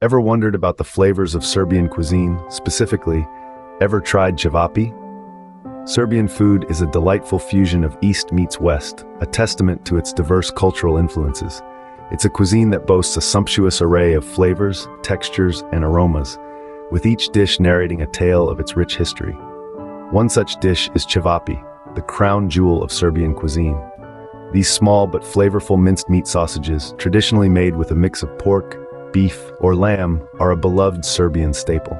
Ever wondered about the flavors of Serbian cuisine? Specifically, ever tried Ćevapi? Serbian food is a delightful fusion of East meets West, a testament to its diverse cultural influences. It's a cuisine that boasts a sumptuous array of flavors, textures, and aromas, with each dish narrating a tale of its rich history. One such dish is Ćevapi, the crown jewel of Serbian cuisine. These small but flavorful minced meat sausages, traditionally made with a mix of pork, beef, or lamb, are a beloved Serbian staple.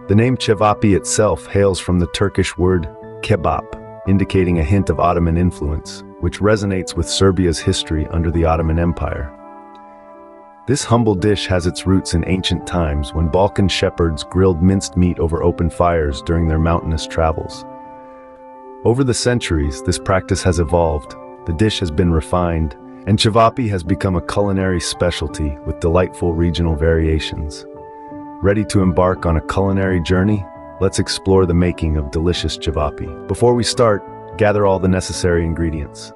The name Ćevapi itself hails from the Turkish word kebap, indicating a hint of Ottoman influence, which resonates with Serbia's history under the Ottoman Empire. This humble dish has its roots in ancient times when Balkan shepherds grilled minced meat over open fires during their mountainous travels. Over the centuries, this practice has evolved, the dish has been refined, and Ćevapi has become a culinary specialty with delightful regional variations. Ready to embark on a culinary journey? Let's explore the making of delicious Ćevapi. Before we start, gather all the necessary ingredients.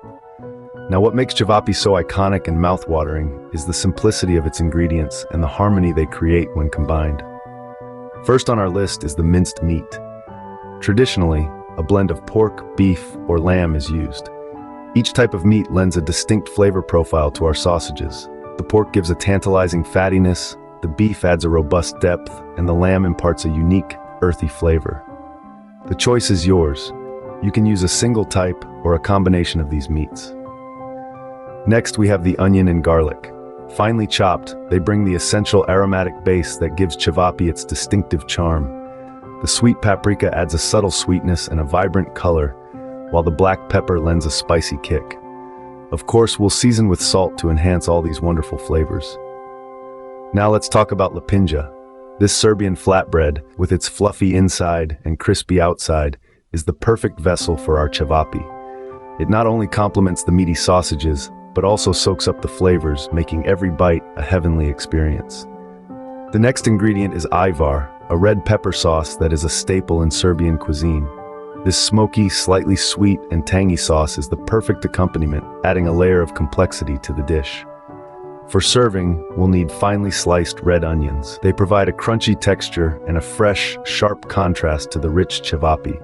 Now, what makes Ćevapi so iconic and mouth-watering is the simplicity of its ingredients and the harmony they create when combined. First on our list is the minced meat. Traditionally, a blend of pork, beef, or lamb is used. Each type of meat lends a distinct flavor profile to our sausages. The pork gives a tantalizing fattiness, the beef adds a robust depth, and the lamb imparts a unique, earthy flavor. The choice is yours. You can use a single type or a combination of these meats. Next, we have the onion and garlic. Finely chopped, they bring the essential aromatic base that gives Ćevapi its distinctive charm. The sweet paprika adds a subtle sweetness and a vibrant color, while the black pepper lends a spicy kick. Of course, we'll season with salt to enhance all these wonderful flavors. Now let's talk about lapinja. This Serbian flatbread, with its fluffy inside and crispy outside, is the perfect vessel for our Ćevapi. It not only complements the meaty sausages, but also soaks up the flavors, making every bite a heavenly experience. The next ingredient is ajvar, a red pepper sauce that is a staple in Serbian cuisine. This smoky, slightly sweet and tangy sauce is the perfect accompaniment, adding a layer of complexity to the dish. For serving, we'll need finely sliced red onions. They provide a crunchy texture and a fresh, sharp contrast to the rich Ćevapi.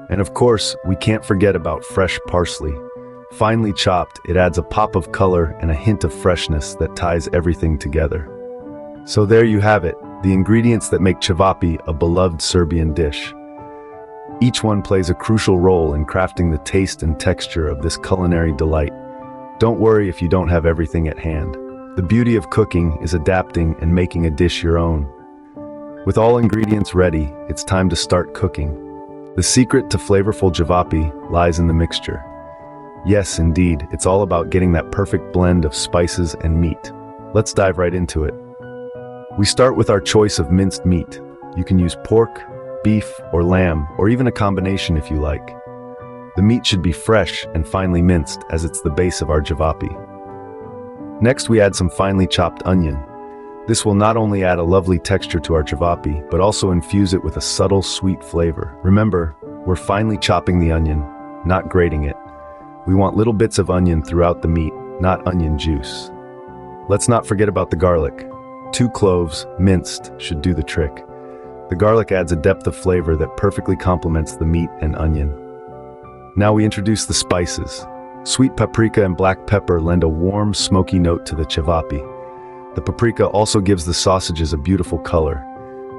And of course, we can't forget about fresh parsley. Finely chopped, it adds a pop of color and a hint of freshness that ties everything together. So there you have it, the ingredients that make Ćevapi a beloved Serbian dish. Each one plays a crucial role in crafting the taste and texture of this culinary delight. Don't worry if you don't have everything at hand. The beauty of cooking is adapting and making a dish your own. With all ingredients ready, it's time to start cooking. The secret to flavorful Ćevapi lies in the mixture. Yes, indeed, it's all about getting that perfect blend of spices and meat. Let's dive right into it. We start with our choice of minced meat. You can use pork, beef, or lamb, or even a combination if you like. The meat should be fresh and finely minced, as it's the base of our Ćevapi. Next, we add some finely chopped onion. This will not only add a lovely texture to our Ćevapi, but also infuse it with a subtle, sweet flavor. Remember, we're finely chopping the onion, not grating it. We want little bits of onion throughout the meat, not onion juice. Let's not forget about the garlic. 2 cloves, minced, should do the trick. The garlic adds a depth of flavor that perfectly complements the meat and onion. Now we introduce the spices. Sweet paprika and black pepper lend a warm, smoky note to the Ćevapi. The paprika also gives the sausages a beautiful color.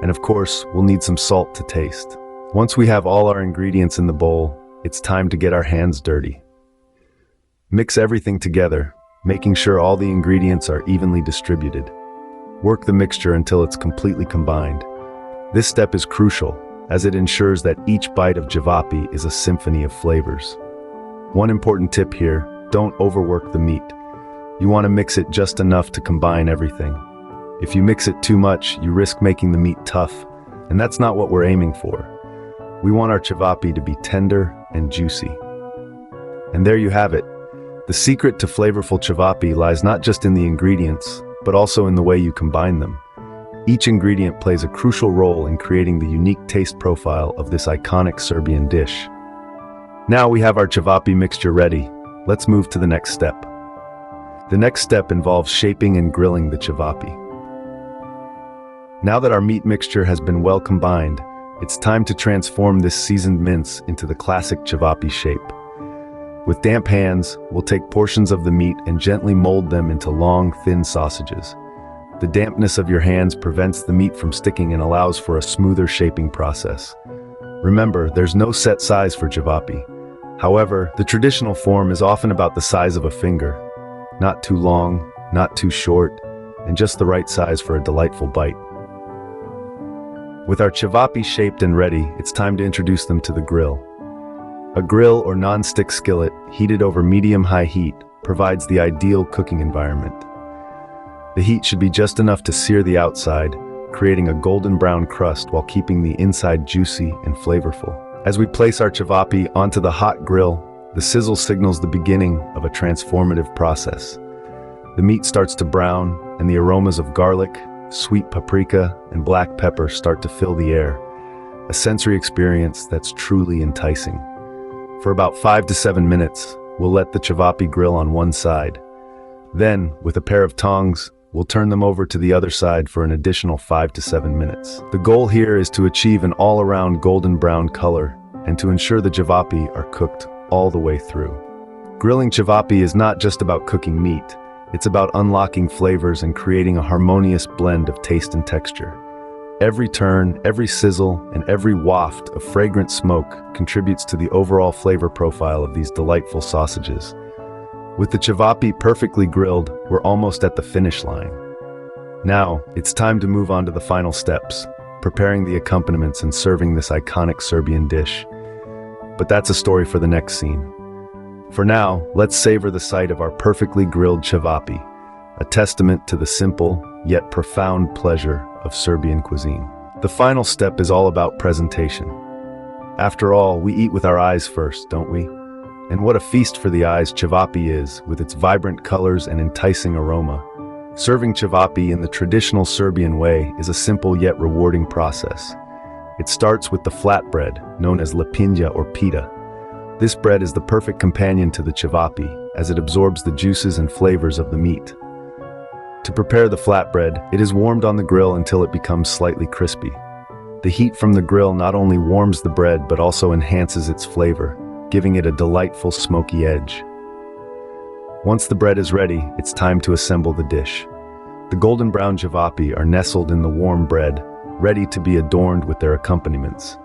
And of course, we'll need some salt to taste. Once we have all our ingredients in the bowl, it's time to get our hands dirty. Mix everything together, making sure all the ingredients are evenly distributed. Work the mixture until it's completely combined. This step is crucial, as it ensures that each bite of Ćevapi is a symphony of flavors. One important tip here, don't overwork the meat. You want to mix it just enough to combine everything. If you mix it too much, you risk making the meat tough, and that's not what we're aiming for. We want our Ćevapi to be tender and juicy. And there you have it. The secret to flavorful Ćevapi lies not just in the ingredients, but also in the way you combine them. Each ingredient plays a crucial role in creating the unique taste profile of this iconic Serbian dish. Now we have our Ćevapi mixture ready. Let's move to the next step. The next step involves shaping and grilling the Ćevapi. Now that our meat mixture has been well combined, it's time to transform this seasoned mince into the classic Ćevapi shape. With damp hands, we'll take portions of the meat and gently mold them into long, thin sausages. The dampness of your hands prevents the meat from sticking and allows for a smoother shaping process. Remember, there's no set size for Ćevapi. However, the traditional form is often about the size of a finger. Not too long, not too short, and just the right size for a delightful bite. With our Ćevapi shaped and ready, it's time to introduce them to the grill. A grill or non-stick skillet, heated over medium-high heat, provides the ideal cooking environment. The heat should be just enough to sear the outside, creating a golden brown crust while keeping the inside juicy and flavorful. As we place our Ćevapi onto the hot grill, the sizzle signals the beginning of a transformative process. The meat starts to brown, and the aromas of garlic, sweet paprika, and black pepper start to fill the air, a sensory experience that's truly enticing. For about 5 to 7 minutes, we'll let the Ćevapi grill on one side. Then, with a pair of tongs, we'll turn them over to the other side for an additional 5 to 7 minutes. The goal here is to achieve an all-around golden brown color and to ensure the Ćevapi are cooked all the way through. Grilling Ćevapi is not just about cooking meat. It's about unlocking flavors and creating a harmonious blend of taste and texture. Every turn, every sizzle, and every waft of fragrant smoke contributes to the overall flavor profile of these delightful sausages. With the Ćevapi perfectly grilled, we're almost at the finish line. Now, it's time to move on to the final steps, preparing the accompaniments and serving this iconic Serbian dish. But that's a story for the next scene. For now, let's savor the sight of our perfectly grilled Ćevapi, a testament to the simple, yet profound pleasure of Serbian cuisine. The final step is all about presentation. After all, we eat with our eyes first, don't we? And what a feast for the eyes Ćevapi is, with its vibrant colors and enticing aroma. Serving Ćevapi in the traditional Serbian way is a simple yet rewarding process. It starts with the flatbread, known as lepinja or pita. This bread is the perfect companion to the Ćevapi, as it absorbs the juices and flavors of the meat. To prepare the flatbread, it is warmed on the grill until it becomes slightly crispy. The heat from the grill not only warms the bread but also enhances its flavor, giving it a delightful smoky edge. Once the bread is ready, it's time to assemble the dish. The golden brown Ćevapi are nestled in the warm bread, ready to be adorned with their accompaniments.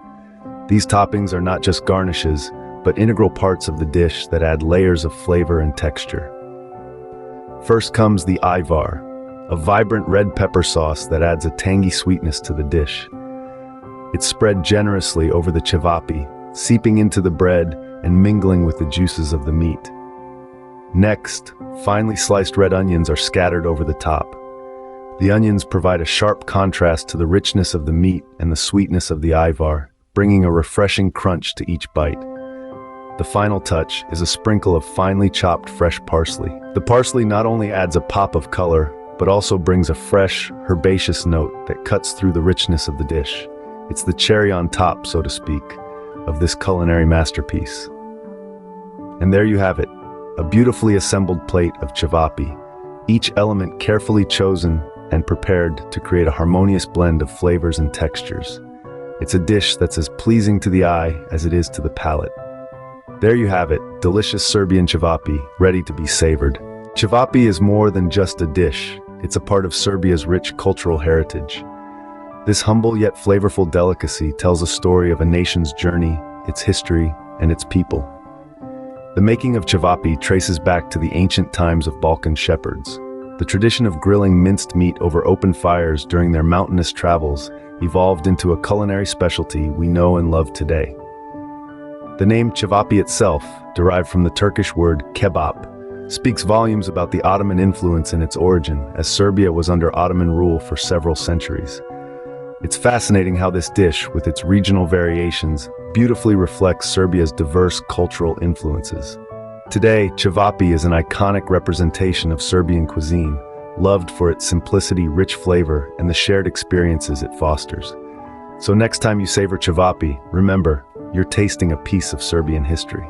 These toppings are not just garnishes, but integral parts of the dish that add layers of flavor and texture. First comes the ajvar, a vibrant red pepper sauce that adds a tangy sweetness to the dish. It's spread generously over the Ćevapi, seeping into the bread and mingling with the juices of the meat. Next, finely sliced red onions are scattered over the top. The onions provide a sharp contrast to the richness of the meat and the sweetness of the ajvar, bringing a refreshing crunch to each bite. The final touch is a sprinkle of finely chopped fresh parsley. The parsley not only adds a pop of color, but also brings a fresh, herbaceous note that cuts through the richness of the dish. It's the cherry on top, so to speak, of this culinary masterpiece. And there you have it, a beautifully assembled plate of Ćevapi, each element carefully chosen and prepared to create a harmonious blend of flavors and textures. It's a dish that's as pleasing to the eye as it is to the palate. There you have it, delicious Serbian Ćevapi, ready to be savored. Ćevapi is more than just a dish. It's a part of Serbia's rich cultural heritage. This humble yet flavorful delicacy tells a story of a nation's journey, its history, and its people. The making of Ćevapi traces back to the ancient times of Balkan shepherds. The tradition of grilling minced meat over open fires during their mountainous travels evolved into a culinary specialty we know and love today. The name Ćevapi itself, derived from the Turkish word kebap, speaks volumes about the Ottoman influence in its origin, as Serbia was under Ottoman rule for several centuries. It's fascinating how this dish, with its regional variations, beautifully reflects Serbia's diverse cultural influences. Today, Ćevapi is an iconic representation of Serbian cuisine, loved for its simplicity, rich flavor, and the shared experiences it fosters. So next time you savor Ćevapi, remember, you're tasting a piece of Serbian history.